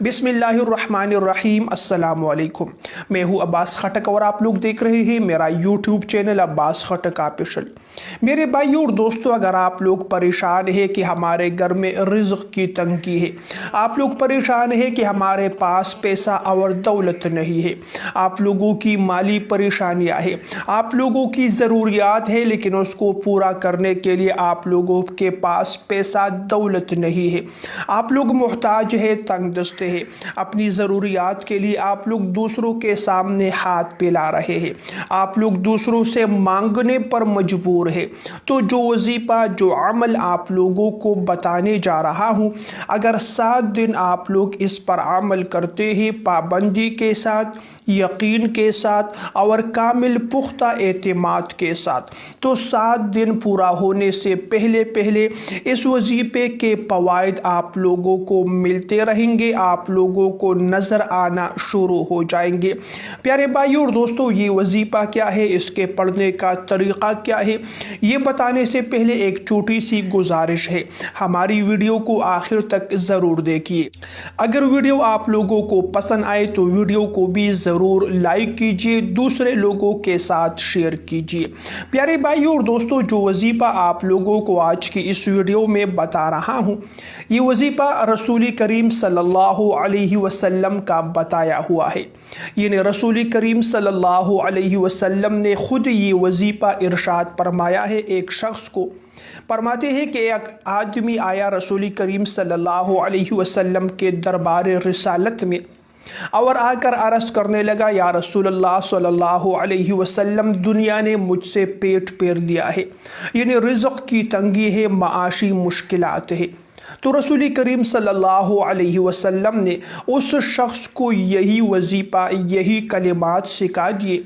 बिस्मिल्लाहिर्रहमानिर्रहीम। अस्सलाम वालेकुम। मैं हूँ अब्बास खटक और आप लोग देख रहे हैं मेरा यूट्यूब चैनल अब्बास खटक ऑफिशियल। मेरे भाइयों और दोस्तों, अगर आप लोग परेशान हैं कि हमारे घर में रिज़्क़ की तंगी है, आप लोग परेशान हैं कि हमारे पास पैसा और दौलत नहीं है, आप लोगों की माली परेशानियां हैं, आप लोगों की ज़रूरियात है लेकिन उसको पूरा करने के लिए आप लोगों के पास पैसा दौलत नहीं है, आप लोग मोहताज है, तंगदस्त है, अपनी ज़रूरियात के लिए आप लोग दूसरों के सामने हाथ फैला रहे हैं, आप लोग दूसरों से मांगने पर मजबूर है, तो जो वजीफ़ा जो अमल आप लोगों को बताने जा रहा हूँ, अगर 7 दिन आप लोग इस पर अमल करते हैं पाबंदी के साथ, यकीन के साथ और कामिल पुख्ता एतमाद के साथ, तो 7 दिन पूरा होने से पहले पहले इस वजीफ़े के फ़वाइद आप लोगों को मिलते रहेंगे, आप लोगों को नज़र आना शुरू हो जाएंगे। प्यारे भाइयों और दोस्तों, ये वजीफ़ा क्या है, इसके पढ़ने का तरीक़ा क्या है, ये बताने से पहले एक छोटी सी गुजारिश है, हमारी वीडियो को आखिर तक ज़रूर देखिए। अगर वीडियो आप लोगों को पसंद आए तो वीडियो को भी ज़रूर लाइक कीजिए, दूसरे लोगों के साथ शेयर कीजिए। प्यारे भाइयों और दोस्तों, जो वजीफ़ा आप लोगों को आज की इस वीडियो में बता रहा हूँ, ये वजीफ़ा रसूल करीम सल्लल्लाहु अलैहि वसल्लम का बताया हुआ है। यानी रसूल करीम सल्लल्लाहु अलैहि वसल्लम ने खुद ये वजीफ़ा इरशाद फरमाया है। एक शख्स को फरमाते हैं कि एक आदमी आया रसूल करीम सल्लल्लाहु अलैहि वसल्लम के दरबार रिसालत में और आकर अर्ज़ करने लगा, या रसूलल्लाह सल्लल्लाहु अलैहि वसल्लम, दुनिया ने मुझसे पेट फेर लिया है, यानी रिज़्क़ की तंगी है, माशी मुश्किलात है। तो रसूल करीम सल्लल्लाहु अलैहि वसल्लम ने उस शख्स को यही वजीफ़ा, यही कलिमात सिखा दिए।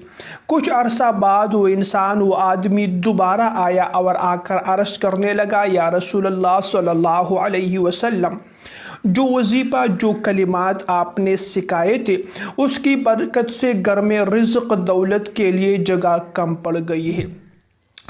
कुछ अरसा बाद वो इंसान, वो आदमी दोबारा आया और आकर अर्ज़ करने लगा, या रसूलल्लाह सल्लल्लाहु अलैहि वसल्लम, जो वजीफ़ा जो कलिमात आपने सिखाए थे उसकी बरकत से घर में रिज़्क़ दौलत के लिए जगह कम पड़ गई है।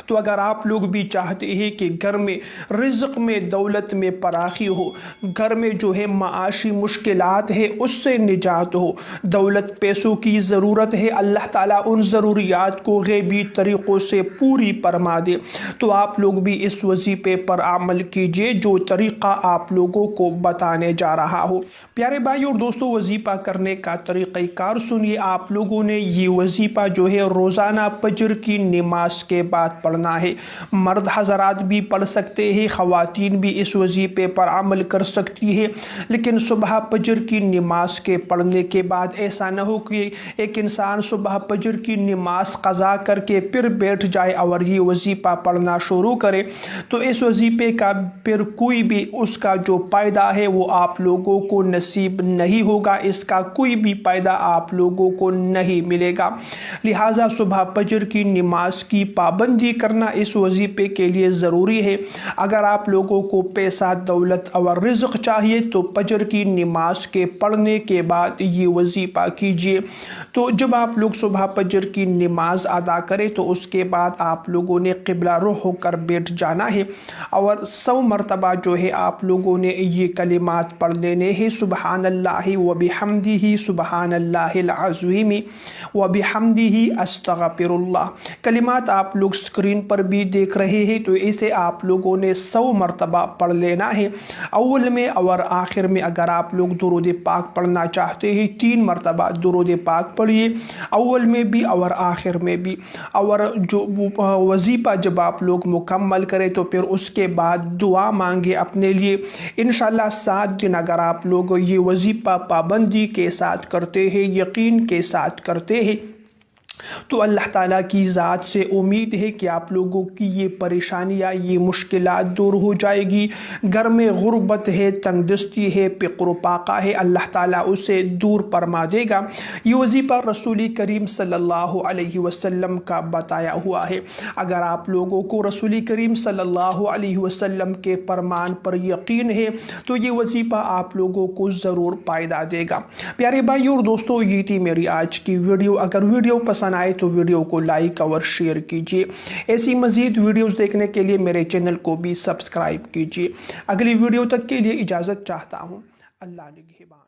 तो अगर आप लोग भी चाहते हैं कि घर में रिज़्क़ में दौलत में फराखी हो, घर में जो है माशी मुश्किलात है उससे निजात हो, दौलत पैसों की ज़रूरत है, अल्लाह ताला उन ज़रूरियात को गैबी तरीक़ों से पूरी फरमा दे, तो आप लोग भी इस वजीफ़े पर अमल कीजिए जो तरीक़ा आप लोगों को बताने जा रहा हो। प्यारे भाई और दोस्तों, वजीफ़ा करने का तरीक़ाकार सुनिए। आप लोगों ने ये वजीफ़ा जो है रोज़ाना फजर की नमाज के बाद पढ़ना है। मर्द हज़रात भी पढ़ सकते हैं, ख़वातीन भी इस वजीफ़े पर अमल कर सकती है, लेकिन सुबह फजर की नमाज के पढ़ने के बाद ऐसा न हो कि एक इंसान सुबह फजर की नमाज क़ज़ा करके फिर बैठ जाए और ये वजीफ़ा पढ़ना शुरू करे, तो इस वजीफ़े का फिर कोई भी उसका जो फ़ायदा है वो आप लोगों को नसीब नहीं होगा, इसका कोई भी फ़ायदा आप लोगों को नहीं मिलेगा। लिहाजा सुबह फजर की नमाज की पाबंदी करना इस वजीफ़े के लिए ज़रूरी है। अगर आप लोगों को पैसा, दौलत और रिज़्क़ चाहिए तो फजर की नमाज के पढ़ने के बाद ये वजीफ़ा कीजिए। तो जब आप लोग सुबह फजर की नमाज अदा करें तो उसके बाद आप लोगों ने क़िबला रुख होकर बैठ जाना है और 100 मरतबा जो है आप लोगों ने ये कलिमात पढ़ लेने हैं, सुबहानल्लाहि व बिहम्दिही सुबहानल्लाहिल अज़ीम व बिहम्दिही अस्तग़फिरुल्लाह। कलिमात आप लोग स्क्रीन पर भी देख रहे हैं, तो इसे आप लोगों ने 100 मरतबा पढ़ लेना है। अव्वल में और आखिर में अगर आप लोग दुरूद पाक पढ़ना चाहते हैं 3 मरतबा दुरूद पाक पढ़िए, अव्वल में भी और आखिर में भी। और जो वजीफ़ा जब आप लोग मुकम्मल करें तो फिर उसके बाद दुआ मांगे अपने लिए। इंशाअल्लाह 7 दिन अगर आप लोग ये वजीफ़ा पाबंदी के साथ करते हैं, यकीन के साथ करते हैं, तो अल्लाह ताला की ज़ात से उम्मीद है कि आप लोगों की ये परेशानियाँ, ये मुश्किलात दूर हो जाएगी। घर में गुर्बत है, तंगदस्ती है, फ़िक्र पाका है, अल्लाह ताला उसे दूर फरमा देगा। ये वजीफ़ा रसूल करीम सल्लल्लाहु अलैहि वसल्लम का बताया हुआ है। अगर आप लोगों को रसूल करीम सल्लल्लाहु अलैहि वसल्लम के फरमान पर यकीन है तो ये वजीफ़ा आप लोगों को ज़रूर फ़ायदा देगा। प्यारे भाइयों और दोस्तों, ये थी मेरी आज की वीडियो। अगर वीडियो पसंद आए तो वीडियो को लाइक और शेयर कीजिए। ऐसी मज़ीद वीडियोस देखने के लिए मेरे चैनल को भी सब्सक्राइब कीजिए। अगली वीडियो तक के लिए इजाज़त चाहता हूँ। अल्लाह निगहबान।